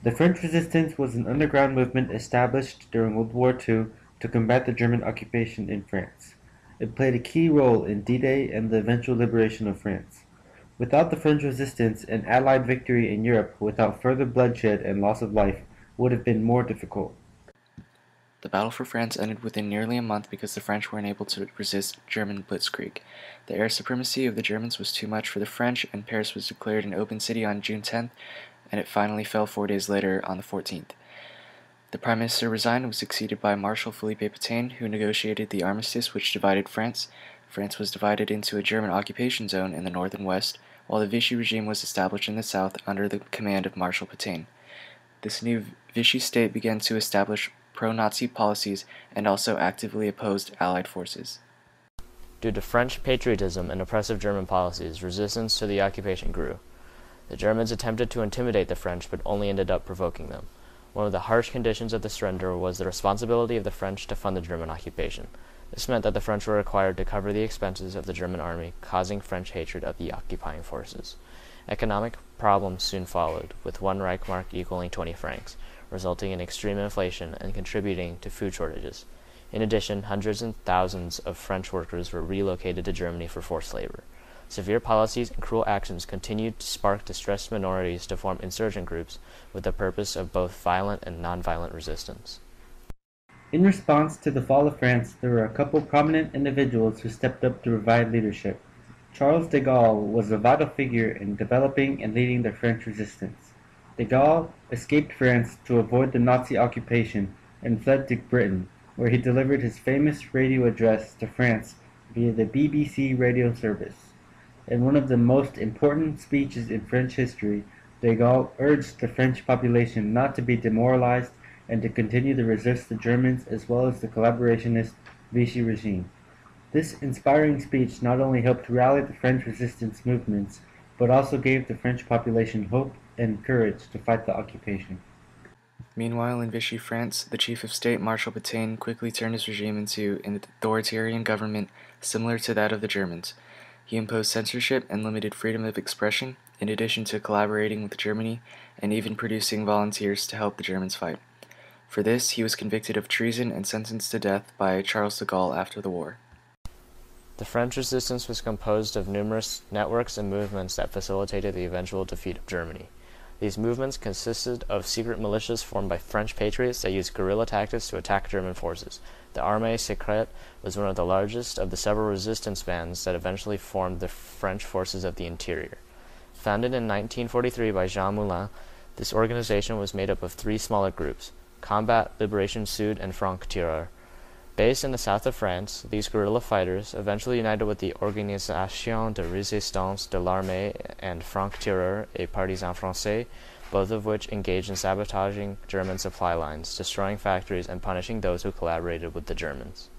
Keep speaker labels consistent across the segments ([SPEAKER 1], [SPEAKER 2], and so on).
[SPEAKER 1] The French resistance was an underground movement established during World War II to combat the German occupation in France. It played a key role in D-Day and the eventual liberation of France. Without the French resistance, an Allied victory in Europe without further bloodshed and loss of life would have been more difficult.
[SPEAKER 2] The battle for France ended within nearly a month because the French were unable to resist German blitzkrieg. The air supremacy of the Germans was too much for the French, and Paris was declared an open city on June 10th, and it finally fell 4 days later on the 14th. The Prime Minister resigned and was succeeded by Marshal Philippe Pétain, who negotiated the armistice which divided France. France was divided into a German occupation zone in the north and west, while the Vichy regime was established in the south under the command of Marshal Pétain. This new Vichy state began to establish pro-Nazi policies and also actively opposed Allied forces.
[SPEAKER 3] Due to French patriotism and oppressive German policies, resistance to the occupation grew. The Germans attempted to intimidate the French, but only ended up provoking them. One of the harsh conditions of the surrender was the responsibility of the French to fund the German occupation. This meant that the French were required to cover the expenses of the German army, causing French hatred of the occupying forces. Economic problems soon followed, with 1 Reichsmark equaling 20 francs, resulting in extreme inflation and contributing to food shortages. In addition, hundreds and thousands of French workers were relocated to Germany for forced labor. Severe policies and cruel actions continued to spark distressed minorities to form insurgent groups with the purpose of both violent and nonviolent resistance.
[SPEAKER 1] In response to the fall of France, there were a couple prominent individuals who stepped up to provide leadership. Charles de Gaulle was a vital figure in developing and leading the French resistance. De Gaulle escaped France to avoid the Nazi occupation and fled to Britain, where he delivered his famous radio address to France via the BBC radio service. In one of the most important speeches in French history, de Gaulle urged the French population not to be demoralized and to continue to resist the Germans as well as the collaborationist Vichy regime. This inspiring speech not only helped rally the French resistance movements, but also gave the French population hope and courage to fight the occupation.
[SPEAKER 2] Meanwhile, in Vichy France, the chief of state, Marshal Pétain, quickly turned his regime into an authoritarian government similar to that of the Germans. He imposed censorship and limited freedom of expression, in addition to collaborating with Germany and even producing volunteers to help the Germans fight. For this, he was convicted of treason and sentenced to death by Charles de Gaulle after the war.
[SPEAKER 3] The French resistance was composed of numerous networks and movements that facilitated the eventual defeat of Germany. These movements consisted of secret militias formed by French patriots that used guerrilla tactics to attack German forces. The Armée Secrète was one of the largest of the several resistance bands that eventually formed the French Forces of the Interior. Founded in 1943 by Jean Moulin, this organization was made up of 3 smaller groups: Combat, Liberation Sud, and Franc Tireur. Based in the south of France, these guerrilla fighters eventually united with the Organisation de Résistance de l'Armée and Franc Tireur, a partisan français, both of which engaged in sabotaging German supply lines, destroying factories, and punishing those who collaborated with the Germans.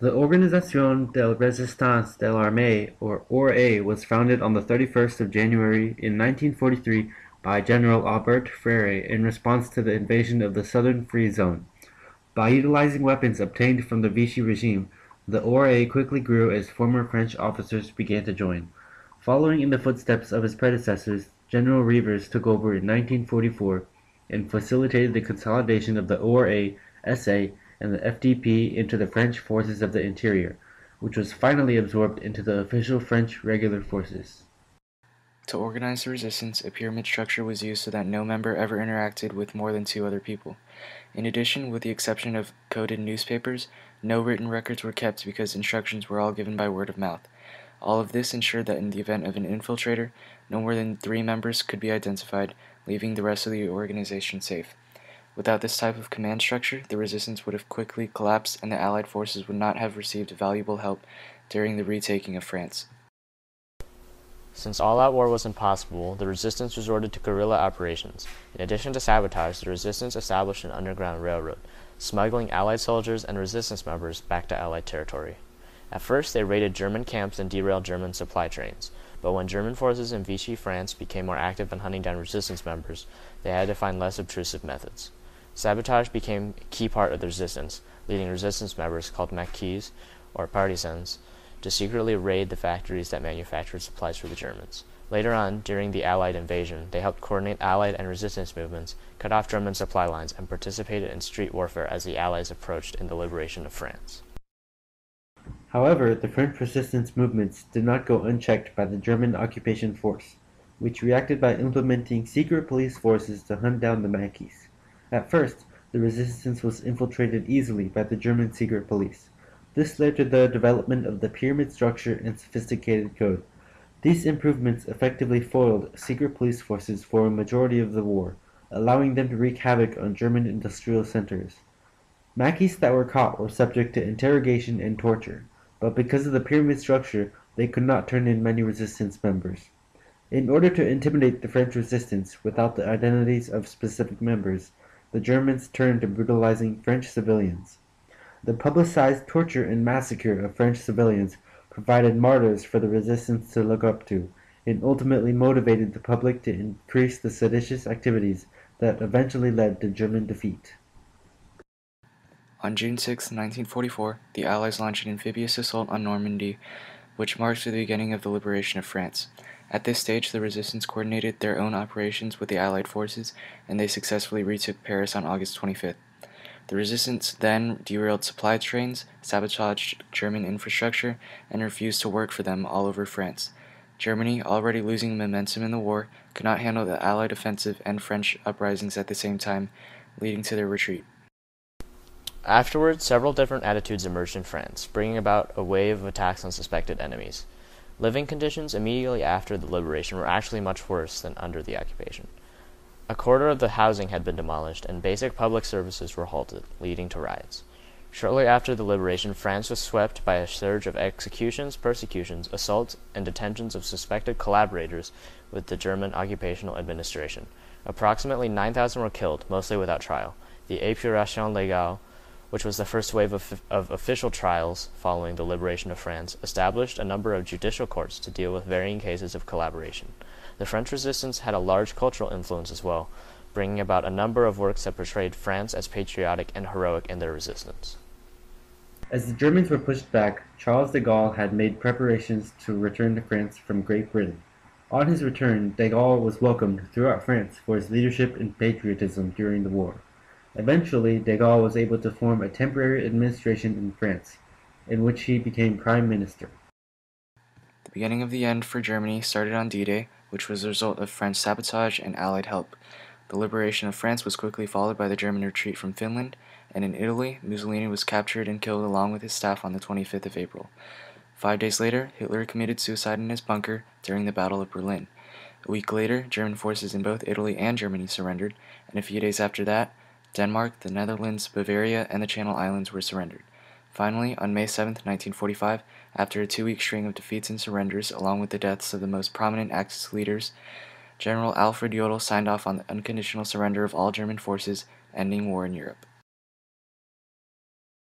[SPEAKER 1] The Organisation de Résistance de l'Armée, or ORA, was founded on the 31st of January in 1943 by General Albert Frere in response to the invasion of the Southern Free Zone. By utilizing weapons obtained from the Vichy regime, the ORA quickly grew as former French officers began to join. Following in the footsteps of his predecessors, General Rivers took over in 1944 and facilitated the consolidation of the ORA, SA, and the FDP into the French Forces of the Interior, which was finally absorbed into the official French regular forces.
[SPEAKER 2] To organize the resistance, a pyramid structure was used so that no member ever interacted with more than 2 other people. In addition, with the exception of coded newspapers, no written records were kept because instructions were all given by word of mouth. All of this ensured that in the event of an infiltrator, no more than 3 members could be identified, leaving the rest of the organization safe. Without this type of command structure, the resistance would have quickly collapsed and the Allied forces would not have received valuable help during the retaking of France.
[SPEAKER 3] Since all-out war was impossible, the resistance resorted to guerrilla operations. In addition to sabotage, the resistance established an underground railroad, smuggling Allied soldiers and resistance members back to Allied territory. At first, they raided German camps and derailed German supply trains, but when German forces in Vichy France became more active in hunting down resistance members, they had to find less obtrusive methods. Sabotage became a key part of the resistance, leading resistance members called maquis, or partisans, to secretly raid the factories that manufactured supplies for the Germans. Later on, during the Allied invasion, they helped coordinate Allied and resistance movements, cut off German supply lines, and participated in street warfare as the Allies approached in the liberation of France.
[SPEAKER 1] However, the French resistance movements did not go unchecked by the German occupation force, which reacted by implementing secret police forces to hunt down the Maquis. At first, the resistance was infiltrated easily by the German secret police. This led to the development of the pyramid structure and sophisticated code. These improvements effectively foiled secret police forces for a majority of the war, allowing them to wreak havoc on German industrial centers. Maquis that were caught were subject to interrogation and torture, but because of the pyramid structure, they could not turn in many resistance members. In order to intimidate the French resistance without the identities of specific members, the Germans turned to brutalizing French civilians. The publicized torture and massacre of French civilians provided martyrs for the resistance to look up to, and ultimately motivated the public to increase the seditious activities that eventually led to German defeat.
[SPEAKER 2] On June 6, 1944, the Allies launched an amphibious assault on Normandy, which marked the beginning of the liberation of France. At this stage, the resistance coordinated their own operations with the Allied forces, and they successfully retook Paris on August 25th. The resistance then derailed supply trains, sabotaged German infrastructure, and refused to work for them all over France. Germany, already losing momentum in the war, could not handle the Allied offensive and French uprisings at the same time, leading to their retreat.
[SPEAKER 3] Afterwards, several different attitudes emerged in France, bringing about a wave of attacks on suspected enemies. Living conditions immediately after the liberation were actually much worse than under the occupation. A quarter of the housing had been demolished, and basic public services were halted, leading to riots. Shortly after the liberation, France was swept by a surge of executions, persecutions, assaults, and detentions of suspected collaborators with the German occupational administration. Approximately 9,000 were killed, mostly without trial. The épuration légale, which was the first wave of official trials following the liberation of France, established a number of judicial courts to deal with varying cases of collaboration. The French resistance had a large cultural influence as well, bringing about a number of works that portrayed France as patriotic and heroic in their resistance.
[SPEAKER 1] As the Germans were pushed back, Charles de Gaulle had made preparations to return to France from Great Britain. On his return, de Gaulle was welcomed throughout France for his leadership and patriotism during the war. Eventually, de Gaulle was able to form a temporary administration in France, in which he became prime minister.
[SPEAKER 2] The beginning of the end for Germany started on D-Day, which was the result of French sabotage and Allied help. The liberation of France was quickly followed by the German retreat from Finland, and in Italy, Mussolini was captured and killed along with his staff on the 25th of April. 5 days later, Hitler committed suicide in his bunker during the Battle of Berlin. A week later, German forces in both Italy and Germany surrendered, and a few days after that, Denmark, the Netherlands, Bavaria, and the Channel Islands were surrendered. Finally, on May 7, 1945, after a 2-week string of defeats and surrenders, along with the deaths of the most prominent Axis leaders, General Alfred Jodl signed off on the unconditional surrender of all German forces, ending war in Europe.